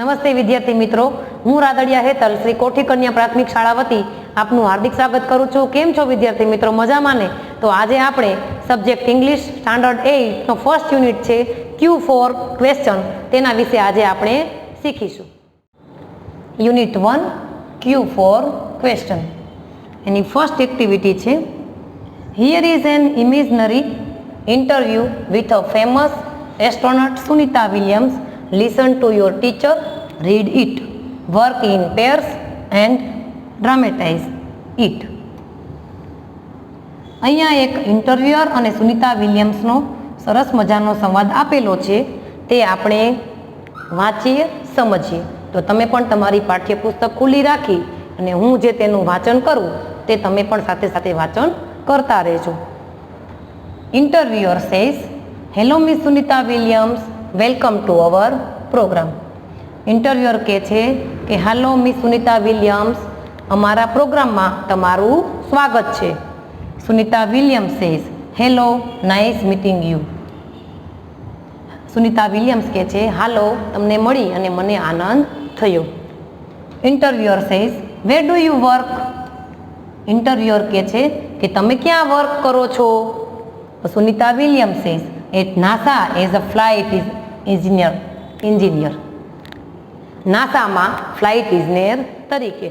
નમસ્તે વિદ્યાર્થી મિત્રો, હું રાદડિયા હેતલ શ્રી કોઠી કન્યા પ્રાથમિક શાળા વતી આપનું હાર્દિક સ્વાગત કરું છું. કેમ છો વિદ્યાર્થી મિત્રો? મજામાં ને? તો આજે આપણે સબ્જેક્ટ ઇંગ્લિશ સ્ટાન્ડર્ડ 8 નો ફર્સ્ટ યુનિટ છે Q4 ક્વેશ્ચન, તેના વિશે આજે આપણે શીખીશું. Unit 1 Q4 question. એની ફર્સ્ટ એક્ટિવિટી છે here is an imaginary interview with a famous astronaut Sunita Williams. Listen to your teacher, read it, work in pairs and dramatize it. અહીંયા એક ઇન્ટરવ્યુઅર અને સુનિતા વિલિયમ્સનો સરસ મજાનો સંવાદ આપેલો છે, તે આપણે વાંચીએ, સમજીએ. તો તમે પણ તમારી પાઠ્યપુસ્તક ખુલ્લી રાખી અને હું જે તેનું વાંચન કરું તે તમે પણ સાથે સાથે વાંચન કરતા રહેજો. Interviewer says, hello miss Sunita Williams, welcome to our program. Interviewer કહે છે કે હાલો મિસ સુનિતા વિલિયમ્સ, અમારા પ્રોગ્રામમાં તમારું સ્વાગત છે. Sunita Williams says, hello, nice meeting you. Sunita Williams કહે છે હાલો, તમને મળી અને મને આનંદ થયો. Interviewer says, where do you work. Interviewer કહે છે કે તમે ક્યાં વર્ક કરો છો? Sunita Williams says, at NASA as a flight engineer. નાસામાં ફ્લાઇટ ઇન્જિનિયર તરીકે.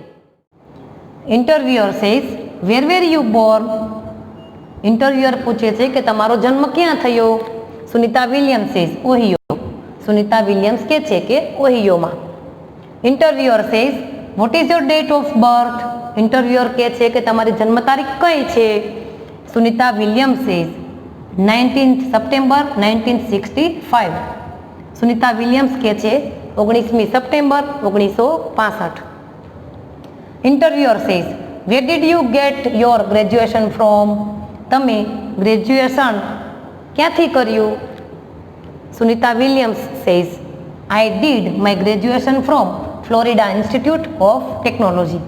Interviewer says, where were you born. Interviewer પૂછે છે કે તમારો જન્મ ક્યાં થયો? Sunita Williams says, Ohio. Sunita Williams કહે છે કે ઓહિયોમાં. Interviewer says, what is your date of birth. Interviewer કહે છે કે તમારી જન્મ તારીખ કઈ છે? Sunita Williams says, 19 September 1965. Sunita Williams કહે છે 19મી September 1965. Interviewer says, where did you get your graduation from. તમે ગ્રેજ્યુએશન ક્યાંથી કર્યું? Sunita Williams says, I did my graduation from Florida Institute of Technology.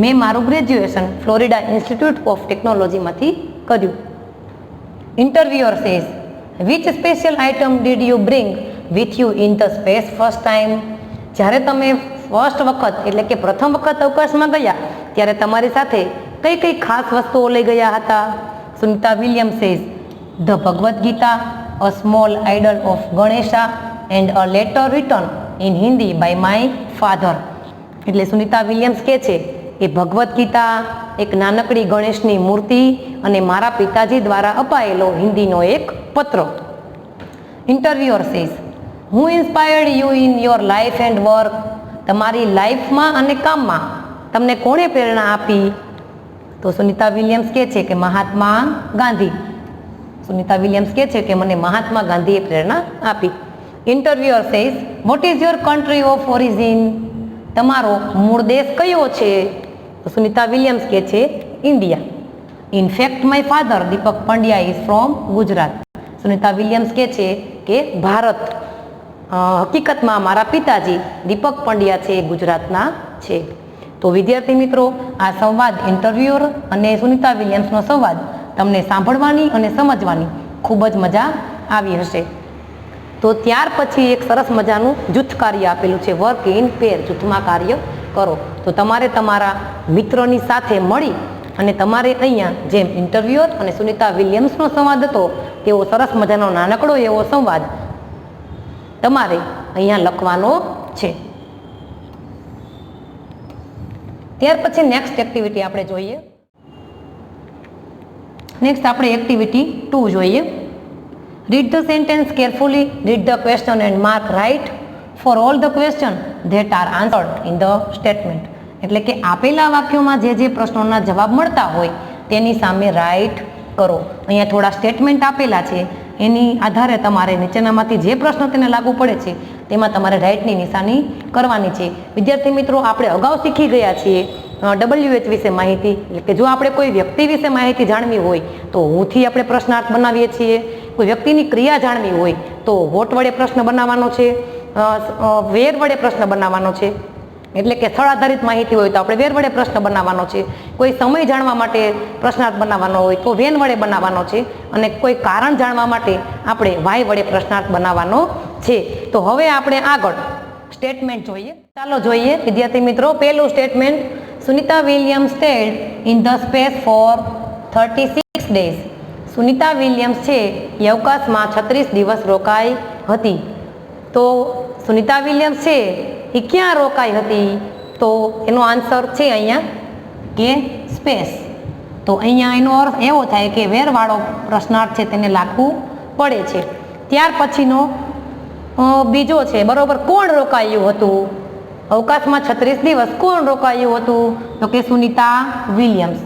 મેં મારું ગ્રેજ્યુએશન ફ્લોરિડા ઇન્સ્ટિટ્યૂટ ઓફ ટેકનોલોજીમાંથી કર્યું. Interviewer says, which special item did you bring with you in the space first time. જ્યારે તમે first વખત એટલે કે પ્રથમ વખત અવકાશમાં ગયા ત્યારે તમારી સાથે કઈ કઈ ખાસ વસ્તુઓ લઈ ગયા હતા? Sunita Williams says, the Bhagavad Gita, a small idol of Ganesha and a letter written in Hindi by my father. એટલે સુનિતા વિલિયમ્સ કહે છે કે ભગવદ્ ગીતા, એક નાનકડી ગણેશની મૂર્તિ અને મારા પિતાજી દ્વારા અપાયેલો હિન્દીનો એક પત્ર. Interviewer says, who inspired you in your life and work. તમારી લાઈફમાં અને કામમાં તમને કોણે પ્રેરણા આપી? તો સુનિતા વિલિયમ્સ કહે છે કે મહાત્મા ગાંધી. સુનિતા વિલિયમ્સ કહે છે કે મને મહાત્મા ગાંધીએ પ્રેરણા આપી. Interviewer says, what is your country of origin. તમારો મૂળ દેશ કયો છે? સુનિતા વિલિયમ્સ કહે છે India. In fact my father Deepak Pandya is from Gujarat. Sunita Williams કહે છે કે ભારત, હકીકતમાં મારા પિતાજી દીપક પંડ્યા છે ગુજરાતના છે. તો વિદ્યાર્થી મિત્રો, આ સંવાદ ઇન્ટરવ્યુઅર અને સુનિતા વિલિયમ્સનો સંવાદ તમને સાંભળવાની અને સમજવાની ખૂબ જ મજા આવી હશે. તો ત્યાર પછી એક સરસ મજાનું જૂથ કાર્ય આપેલું છે, વર્ક ઇન પેર, જૂથમાં કાર્ય કરો. તો તમારે તમારા મિત્રોની સાથે મળી અને તમારે અહીંયા જેમ ઇન્ટરવ્યુઅર અને સુનિતા વિલિયમ્સનો સંવાદ હતો તેવો સરસ મજાનો નાનકડો એવો સંવાદ તમારે અહીંયા લખવાનો છે. ત્યાર પછી નેક્સ્ટ એક્ટિવિટી આપણે જોઈએ. નેક્સ્ટ આપણે એક્ટિવિટી 2 જોઈએ. Read the sentence carefully, read the question and mark right for all the question that are answered in the statement. એટલે કે આપેલા વાક્યોમાં જે જે પ્રશ્નોના જવાબ મળતા હોય તેની સામે રાઇટ કરો. અહીંયા થોડા સ્ટેટમેન્ટ આપેલા છે, એની આધારે તમારે નીચેનામાંથી જે પ્રશ્ન તેને લાગુ પડે છે તેમાં તમારે રાઇટની નિશાની કરવાની છે. વિદ્યાર્થી મિત્રો, આપણે અગાઉ શીખી ગયા છીએ WH વિશે માહિતી. એટલે કે જો આપણે કોઈ વ્યક્તિ વિશે માહિતી જાણવી હોય તો હુંથી આપણે પ્રશ્નાર્થ બનાવીએ છીએ. કોઈ વ્યક્તિની ક્રિયા જાણવી હોય તો વોટ વડે પ્રશ્ન બનાવવાનો છે, વેર વડે પ્રશ્ન બનાવવાનો છે. એટલે કે સ્થળ આધારિત માહિતી હોય તો આપણે વેર વડે પ્રશ્ન બનાવવાનો છે. કોઈ સમય જાણવા માટે પ્રશ્નાર્થ બનાવવાનો હોય તો વેન વડે બનાવવાનો છે. અને કોઈ કારણ જાણવા માટે આપણે વાય વડે પ્રશ્નાર્થ બનાવવાનો છે. તો હવે આપણે આગળ સ્ટેટમેન્ટ જોઈએ. ચાલો જોઈએ વિદ્યાર્થી મિત્રો. પહેલું statement, Sunita Williams stayed in the space for 36 days. Sunita Williams છે એ અવકાશમાં 36 દિવસ રોકાઈ હતી. તો સુનિતા વિલિયમ્સ છે એ ક્યાં રોકાઈ હતી? તો એનો આન્સર છે અહીંયા કે સ્પેસ. તો અહીંયા એનો અર્થ એવો થાય કે વેરવાળો પ્રશ્નાર્થ છે તેને લાગવું પડે છે. ત્યાર પછીનો બીજો છે બરોબર, કોણ રોકાયું હતું અવકાશમાં 36 દિવસ? કોણ રોકાયું હતું? તો કે સુનિતા વિલિયમ્સ.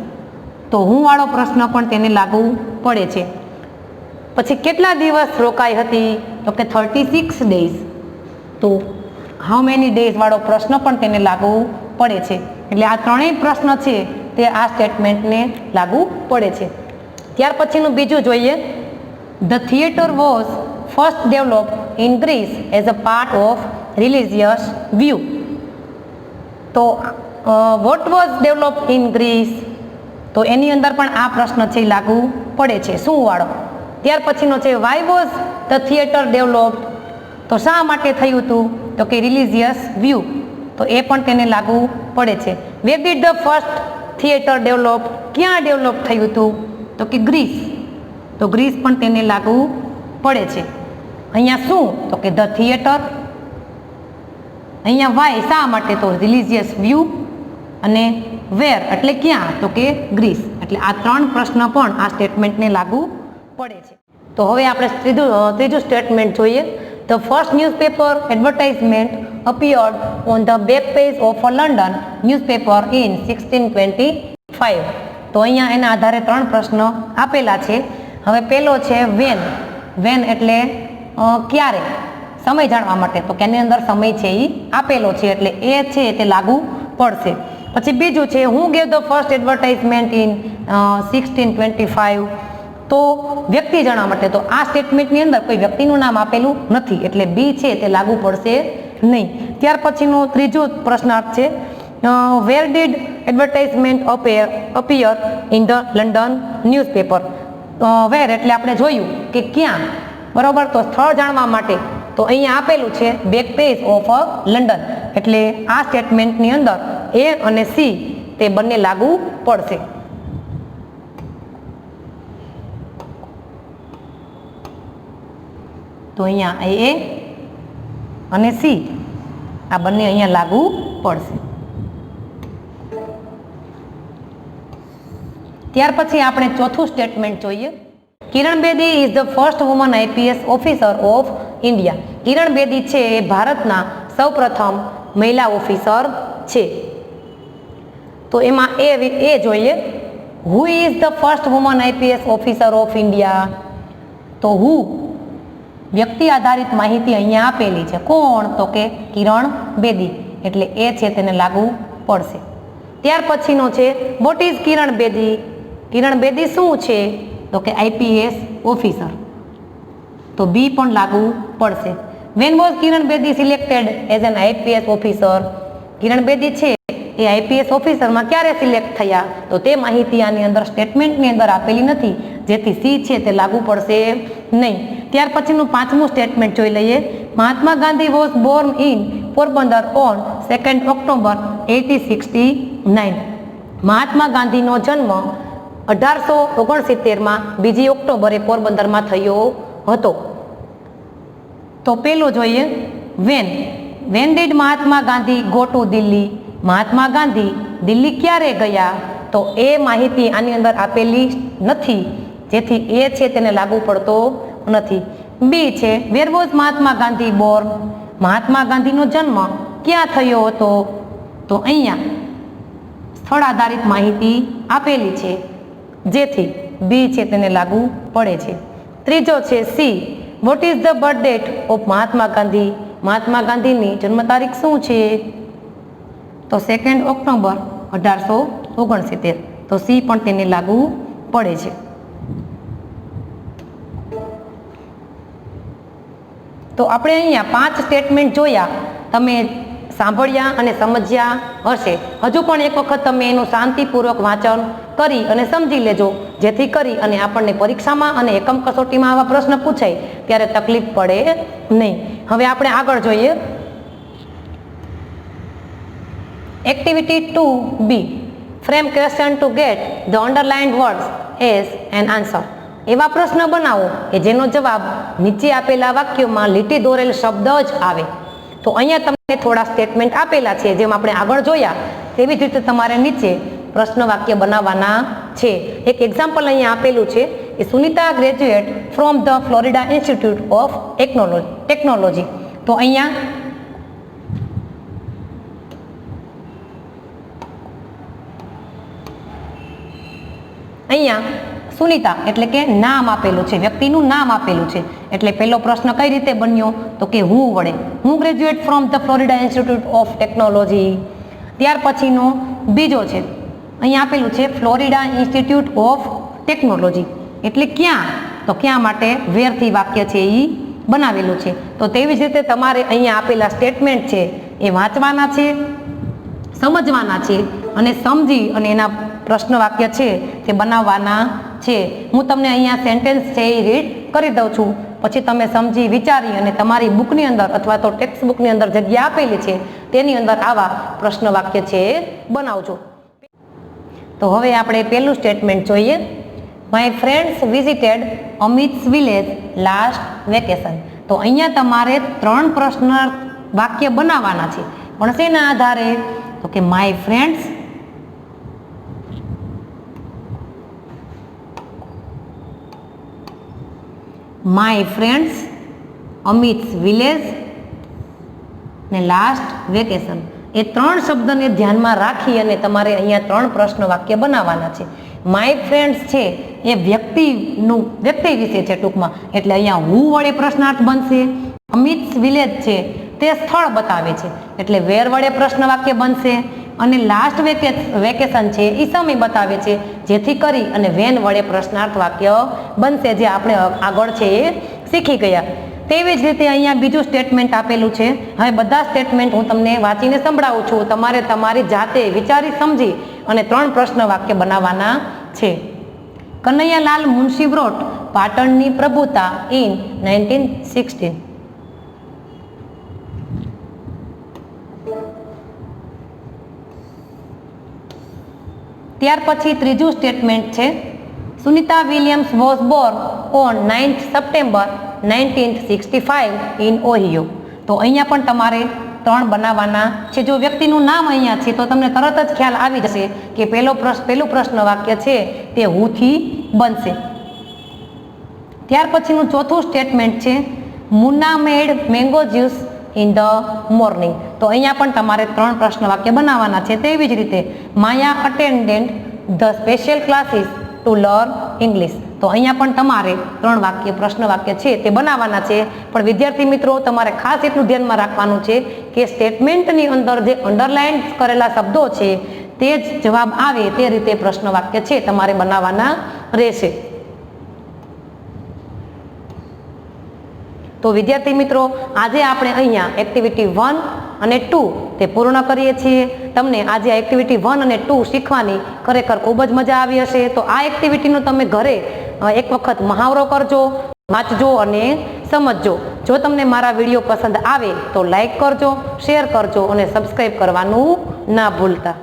તો હું વાળો પ્રશ્ન પણ તેને લાગુ પડે છે. પછી કેટલા દિવસ રોકાઈ હતી? તો કે 36 ડેઝ. તો હાઉ મેની ડેઝ વાળો પ્રશ્ન પણ તેને લાગુ પડે છે. એટલે આ ત્રણેય પ્રશ્ન છે તે આ સ્ટેટમેન્ટને લાગુ પડે છે. ત્યાર પછીનું બીજું જોઈએ, the theatre was first developed in Greece as a part of religious view. તો what was developed in Greece? તો એની અંદર પણ આ પ્રશ્ન છે લાગુ પડે છે, શું વાળો. ત્યાર પછીનો છે, why was the theatre developed? તો શા માટે થયું હતું? તો કે રિલિજિયસ વ્યૂ. તો એ પણ તેને લાગુ પડે છે. Where did the first theatre develop? ક્યાં ડેવલપ થયું હતું? તો કે ગ્રીસ. તો ગ્રીસ પણ તેને લાગુ પડે છે. અહીંયા શું? તો કે ધ થિયેટર. અહીંયા વાય શા માટે? તો રિલિજિયસ વ્યૂ. અને વેર એટલે ક્યાં? તો કે ગ્રીસ. એટલે આ ત્રણ પ્રશ્ન પણ આ સ્ટેટમેન્ટને લાગુ પડે છે. તો હવે આપણે ત્રીજું સ્ટેટમેન્ટ જોઈએ. The first newspaper advertisement appeared on the back page of a London newspaper in 1625. તો અહીંયા એના આધારે ત્રણ પ્રશ્ન આપેલા છે. હવે પહેલો છે વેન. વેન એટલે ક્યારે, સમય જાણવા માટે. તો કે એની અંદર સમય છે એ આપેલો છે એટલે એ છે તે લાગુ પડશે. પછી બીજું છે, હું gave the first advertisement in 1625. તો વ્યક્તિ જાણવા માટે. તો આ સ્ટેટમેન્ટની અંદર કોઈ વ્યક્તિનું નામ આપેલું નથી એટલે બી છે તે લાગુ પડશે નહીં. ત્યાર પછીનો ત્રીજો પ્રશ્નાર્થ છે, where did advertisement appear in the London newspaper? Where એટલે આપણે જોયું કે ક્યાં, બરોબર. તો સ્થળ જાણવા માટે તો અહીંયા આપેલું છે બેક પેજ ઓફ લંડન. એટલે આ સ્ટેટમેન્ટની અંદર એ અને સી તે બંને લાગુ પડશે. તો અહીંયા એ અને સી આ બંને અહીંયા લાગુ પડશે. ત્યાર પછી આપણે ચોથું સ્ટેટમેન્ટ જોઈએ. Kiran Bedi is the first woman IPS officer of India. Kiran Bedi છે એ ભારતના સૌપ્રથમ મહિલા ઓફિસર છે. તો એમાં એ જોઈએ, who is the first woman IPS officer of India? તો હુ વ્યક્તિ આધારિત માહિતી અહીંયા આપેલી છે. કોણ? તો કે કિરણ બેદી. એટલે એ છે તેને લાગુ પડશે. ત્યાર પછીનો છે, વોટ ઇઝ કિરણ બેદી? કિરણ બેદી શું છે? તો કે IPS ઓફિસર. તો બી પણ લાગુ પડશે. When was Kiran Bedi selected as an IPS officer? Kiran Bedi છે એ IPS ઓફિસરમાં ક્યારે સિલેક્ટ થયા? તો તે માહિતી આની અંદર સ્ટેટમેન્ટની અંદર આપેલી નથી જેથી સી છે તે લાગુ પડશે નહીં. ત્યાર પછીનું પાંચમું સ્ટેટમેન્ટ જોઈ લઈએ. Mahatma Gandhi was born in Porbandar on 2 October 1869. Mahatma ગાંધીનો જન્મ 1869માં 2 ઓક્ટોબરે પોરબંદરમાં થયો હતો. તો પેલું જોઈએ, when. When did Mahatma Gandhi go to Delhi? Mahatma Gandhi Delhi ક્યારે ગયા? તો એ માહિતી આની અંદર આપેલી નથી જેથી એ છે તેને લાગુ પડતો નથી. બી છે, where was Mahatma Gandhi born? Mahatma ગાંધીનો જન્મ ક્યાં થયો હતો? તો અહીંયા સ્થળ આધારિત માહિતી આપેલી છે જેથી બી છે તેને લાગુ પડે છે. ત્રીજો છે C, what is the birth date of Mahatma Gandhi? Mahatma ગાંધીની જન્મ તારીખ શું છે? તો 2 ઓક્ટોબર 1869. તો સી પણ તેને લાગુ પડે છે. તો આપણે અહીંયા 5 સ્ટેટમેન્ટ જોયા, તમે સાંભળ્યા અને સમજ્યા હશે. હજુ પણ એક વખત તમે એનું શાંતિપૂર્વક વાંચન કરી અને સમજી લેજો જેથી કરી અને આપણને પરીક્ષામાં અને એકમ કસોટીમાં આવા પ્રશ્ન પૂછાય ત્યારે તકલીફ પડે નહીં. હવે આપણે આગળ જોઈએ. Activity 2B, frame question to get the underlined words as an answer. એવા પ્રશ્ન બનાવો કે જેનો જવાબ નીચે આપેલા વાક્યોમાં લીટી દોરેલ શબ્દ જ આવે. તો અહીંયા તમને થોડા સ્ટેટમેન્ટ આપેલા છે, જેમ આપણે આગળ જોયા તેવી જ રીતે તમારે નીચે પ્રશ્ન વાક્ય બનાવવાના છે. એક એક્ઝામ્પલ અહીંયા આપેલું છે કે Sunita graduate from the Florida Institute of technology. તો અહીંયા સુનિતા એટલે કે નામ આપેલું છે, વ્યક્તિનું નામ આપેલું છે. એટલે પહેલો પ્રશ્ન કઈ રીતે બન્યો તો કે હું વડે, હું graduate from the Florida Institute of technology. ત્યાર પછીનો બીજો છે, અહીંયા આપેલું છે ફ્લોરિડા ઇન્સ્ટિટ્યૂટ ઓફ ટેકનોલોજી એટલે ક્યાં, તો ક્યાં માટે વેરથી વાક્ય છે એ બનાવેલું છે. તો તેવી જ રીતે તમારે અહીંયા આપેલા સ્ટેટમેન્ટ છે એ વાંચવાના છે, સમજવાના છે અને સમજી અને એના પ્રશ્ન વાક્ય છે તે બનાવવાના છે. હું તમને અહીંયા સેન્ટેન્સ છે એ રીડ કરી દઉં છું, પછી તમે સમજી વિચારી અને તમારી બુકની અંદર અથવા તો ટેક્સ્ટ બુકની અંદર જગ્યા આપેલી છે તેની અંદર આવા પ્રશ્ન વાક્ય છે એ બનાવજો. તો હવે આપણે પહેલું સ્ટેટમેન્ટ જોઈએ. My friends visited Amit's village last vacation. તો અહીંયા તમારે 3 પ્રશ્ન વાક્ય બનાવવાના છે, પણ શેના આધારે તો કે માય ફ્રેન્ડ્સ અમિત્સ વિલેજ ને લાસ્ટ વેકેશન. એ 3 શબ્દને ધ્યાનમાં રાખી અને તમારે અહીંયા 3 પ્રશ્ન વાક્ય બનાવવાના છે. માય ફ્રેન્ડ્સ છે એ વ્યક્તિ વિશે છે ટૂંકમાં, એટલે અહીંયા હું વડે પ્રશ્નાર્થ બનશે. અમિત્સ વિલેજ છે તે સ્થળ બતાવે છે એટલે વેર વડે પ્રશ્ન વાક્ય બનશે. અને લાસ્ટ વેકેશન છે એ સમય બતાવે છે, જેથી કરી અને વેન વડે પ્રશ્નાર્થ વાક્ય બનશે, જે આપણે આગળ છે એ શીખી ગયા. તેવી જ રીતે અહીંયા બીજું સ્ટેટમેન્ટ આપેલું છે. હવે બધા સ્ટેટમેન્ટ હું તમને વાંચીને સંભળાવું છું, તમારે તમારી જાતે વિચારી સમજી અને 3 પ્રશ્ન વાક્ય બનાવવાના છે. કનૈયાલાલ મુનશી વ્રોટ પાટણની પ્રભુતા ઇન 1916. ત્યાર પછી ત્રીજું સ્ટેટમેન્ટ છે Sunita Williams was Born on 9th September 1965 in Ohio. તો અહીંયા પણ તમારે 3 બનાવવાના છે. જો વ્યક્તિનું નામ અહીંયા છે તો તમને તરત જ ખ્યાલ આવી જશે કે પહેલું પ્રશ્ન વાક્ય છે તે હુથી બનશે. ત્યાર પછીનું ચોથું સ્ટેટમેન્ટ છે Munna made mango juice in the morning. તો અહીંયા પણ તમારે 3 પ્રશ્ન વાક્ય બનાવવાના છે. તેવી જ રીતે Maya attended the special classes to learn English. તો અહીંયા પણ તમારે 3 પ્રશ્ન વાક્ય છે તે બનાવવાના છે. પણ વિદ્યાર્થી મિત્રો, તમારે ખાસ એટલું ધ્યાનમાં રાખવાનું છે કે સ્ટેટમેન્ટની અંદર જે અંડરલાઇન કરેલા શબ્દો છે તે જ જવાબ આવે તે રીતે પ્રશ્ન વાક્ય છે તમારે બનાવવાના રહેશે. તો વિદ્યાર્થી મિત્રો, આજે આપણે અહીંયા એક્ટિવિટી 1 અને 2 તે પૂર્ણ કરીએ છીએ. તમને આજે એક્ટિવિટી 1 અને 2 શીખવાની ખરેખર ખૂબ જ મજા આવી હશે. તો આ એક્ટિવિટીનો તમે ઘરે એક વખત મહાવરો કરજો, વાંચજો અને સમજજો. જો તમને મારા વિડીયો પસંદ આવે તો લાઈક કરજો, શેર કરજો અને સબસ્ક્રાઈબ કરવાનું ના ભૂલતા.